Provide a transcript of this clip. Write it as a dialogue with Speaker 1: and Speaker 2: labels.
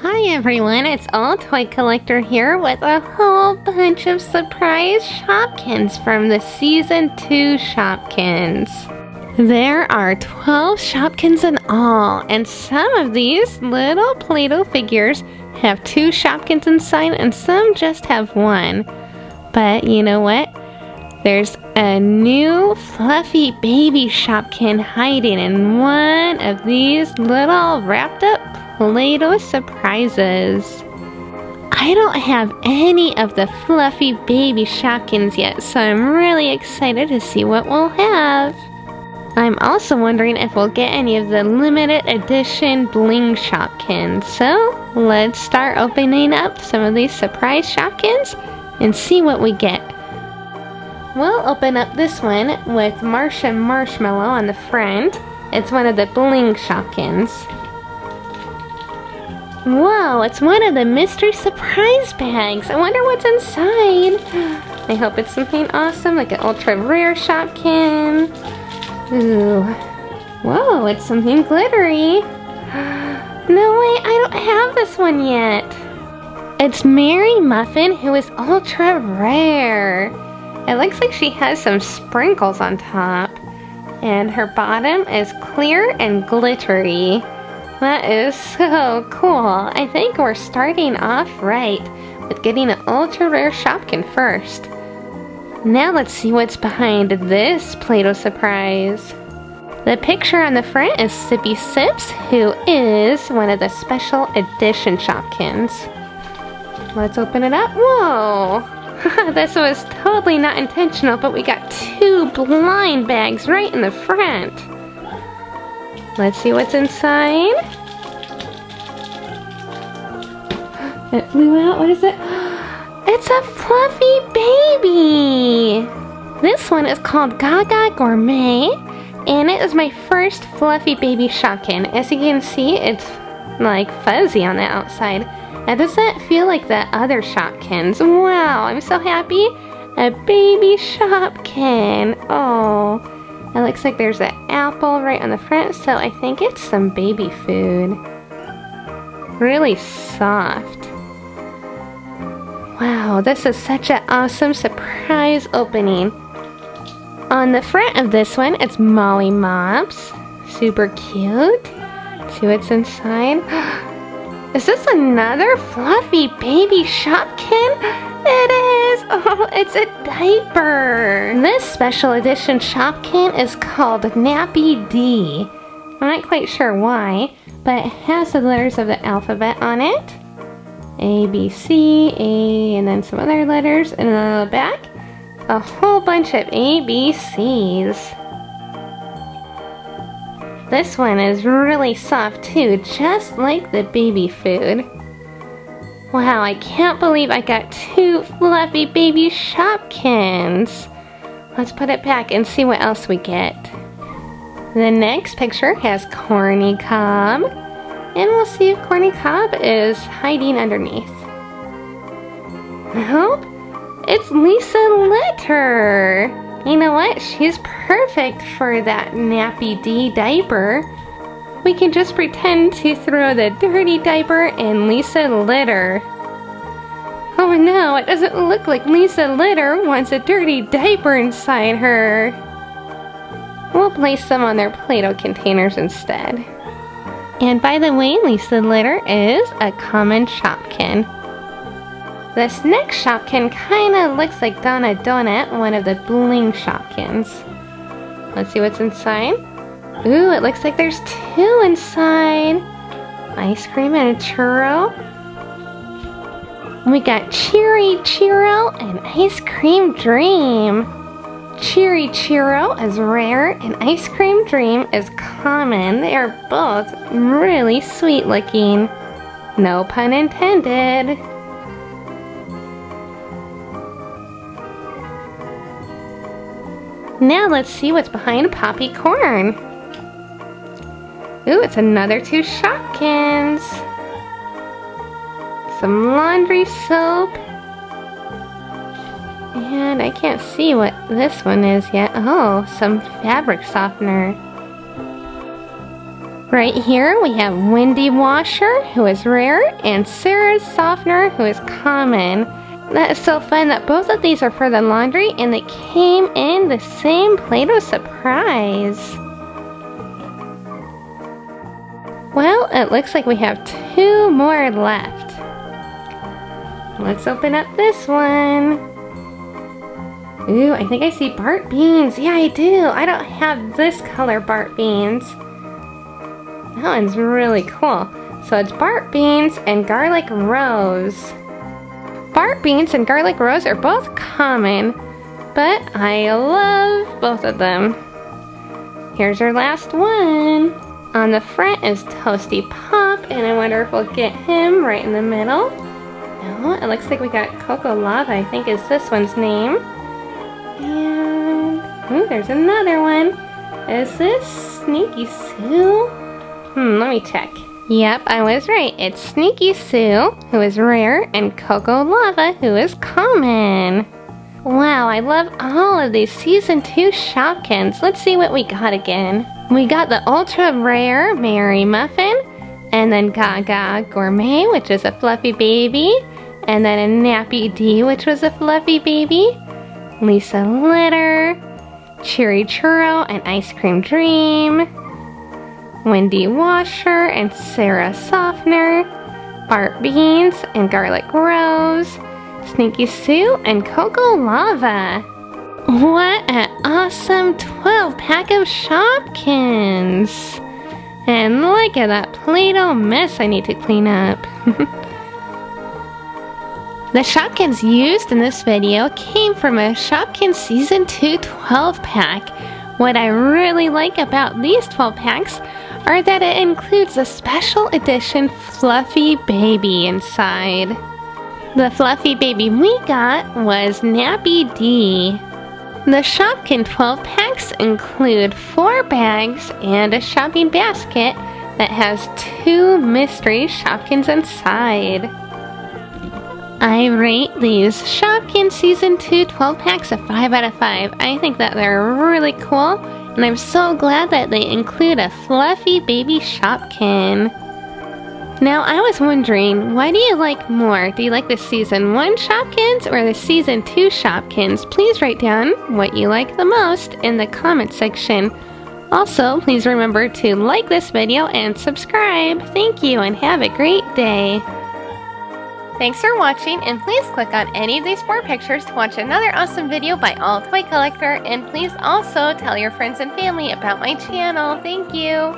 Speaker 1: Hi everyone, it's AllToyCollector here with a whole bunch of surprise Shopkins from the Season 2 Shopkins. There are 12 Shopkins in all, and some of these little Play-Doh figures have 2 Shopkins inside and some just have 1. But you know what? There's a new fluffy baby Shopkin hiding in one of these little wrapped up Play-Doh surprises. I don't have any of the fluffy baby Shopkins yet, so I'm really excited to see what we'll have. I'm also wondering if we'll get any of the limited edition bling Shopkins. So let's start opening up some of these surprise Shopkins and see what we get. We'll open up this one with Marcia Marshmallow on the front. It's one of the bling Shopkins. Whoa, it's one of the mystery surprise bags. I wonder what's inside. I hope it's something awesome, like an ultra rare Shopkin. Ooh. Whoa, it's something glittery. No way, I don't have this one yet. It's Mary Muffin, who is ultra rare. It looks like she has some sprinkles on top. And her bottom is clear and glittery. That is so cool. I think we're starting off right with getting an ultra rare Shopkin first. Now let's see what's behind this Play-Doh surprise. The picture on the front is Sippy Sips, who is one of the special edition Shopkins. Let's open it up. Whoa! This was totally not intentional, but we got 2 blind bags right in the front. Let's see what's inside. It flew out. What is it? It's a fluffy baby. This one is called Gaga Gourmet, and it is my first fluffy baby Shopkin. As you can see, it's like fuzzy on the outside. It doesn't feel like the other Shopkins. Wow, I'm so happy. A baby Shopkin. Oh, it looks like there's an apple right on the front, so I think it's some baby food. Really soft. Wow, this is such an awesome surprise opening. On the front of this one, it's Molly Mops. Super cute. See what's inside. Is this another fluffy baby Shopkin? It is! Oh, it's a diaper! This special edition Shopkin is called Nappy D. I'm not quite sure why, but it has the letters of the alphabet on it. A, B, C, A, and then some other letters. And on the back, a whole bunch of ABCs. This one is really soft too, just like the baby food. Wow, I can't believe I got 2 fluffy baby Shopkins. Let's put it back and see what else we get. The next picture has Corny Cob, and we'll see if Corny Cob is hiding underneath. Nope, it's Lisa Litter. You know what? She's perfect for that Nappy D diaper. We can just pretend to throw the dirty diaper in Lisa Litter. Oh no, it doesn't look like Lisa Litter wants a dirty diaper inside her. We'll place them on their Play-Doh containers instead. And by the way, Lisa Litter is a common Shopkin. This next Shopkin kind of looks like Donna Donut, one of the bling Shopkins. Let's see what's inside. Ooh, it looks like there's 2 inside. Ice cream and a churro. We got Cheery Churro and Ice Cream Dream. Cheery Churro is rare and Ice Cream Dream is common. They are both really sweet looking. No pun intended. Now let's see what's behind Poppy Corn. Ooh, it's another 2 Shopkins. Some laundry soap. And I can't see what this one is yet. Oh, some fabric softener. Right here we have Windy Washer, who is rare, and Sarah's Softener, who is common. That is so fun that both of these are for the laundry and they came in the same Play-Doh surprise. Well, it looks like we have 2 more left. Let's open up this one. Ooh, I think I see Bart beans. Yeah, I do. I don't have this color Bart beans. That one's really cool. So it's Bart beans and garlic rose. Bart beans and garlic rose are both common, but I love both of them. Here's our last one. On the front is Toasty Pop, and I wonder if we'll get him right in the middle. No, it looks like we got Cocoa Lava, I think is this one's name. And, ooh, there's another one. Is this Sneaky Sue? Let me check. Yep, I was right. It's Sneaky Sue, who is rare, and Cocoa Lava, who is common. Wow, I love all of these Season 2 Shopkins. Let's see what we got again. We got the Ultra Rare Mary Muffin, and then Gaga Gourmet, which is a fluffy baby, and then a Nappy D, which was a fluffy baby, Lisa Litter, Cherry Churro, and Ice Cream Dream, Windy Washer and Sarah Softener, Bart Beans and Garlic Rose, Sneaky Sue and Cocoa Lava. What an awesome 12-pack of Shopkins! And look at that Play-Doh mess I need to clean up. The Shopkins used in this video came from a Shopkins Season 2 12-pack. What I really like about these 12 packs are that it includes a special edition Fluffy Baby inside. The Fluffy Baby we got was Nappy D. The Shopkin 12 packs include 4 bags and a shopping basket that has 2 mystery Shopkins inside. I rate these Shopkin Season 2 12 packs a 5 out of 5. I think that they're really cool, and I'm so glad that they include a Fluffy Baby Shopkin. Now, I was wondering, why do you like more? Do you like the Season 1 Shopkins or the Season 2 Shopkins? Please write down what you like the most in the comment section. Also, please remember to like this video and subscribe. Thank you, and have a great day. Thanks for watching, and please click on any of these 4 pictures to watch another awesome video by AllToyCollector, and please also tell your friends and family about my channel. Thank you!